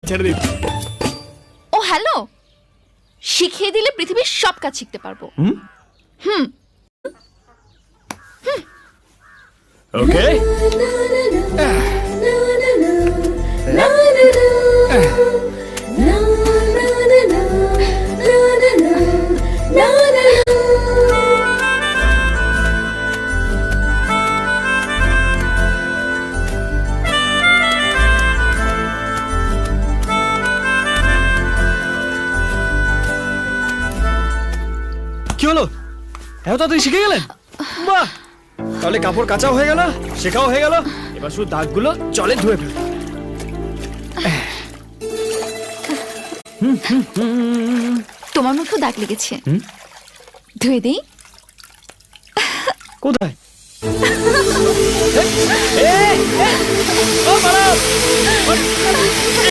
ছেড়ে দিন। ও হ্যালো, শিখিয়ে দিলে পৃথিবীর সব কাজ শিখতে পারবো। ওকে, কি হলো? এত তাড়াতাড়ি শিখে গেলেন? বাহ, তাহলে কাপড় কাচাও হয়ে গেল, শেখাও হয়ে গেল। এবার শুধু দাগগুলো জলে ধুয়ে ফেলুন। তোমার মুখেও দাগ লেগেছে, ধুয়ে দেই? কোথায়? ও, পালাও!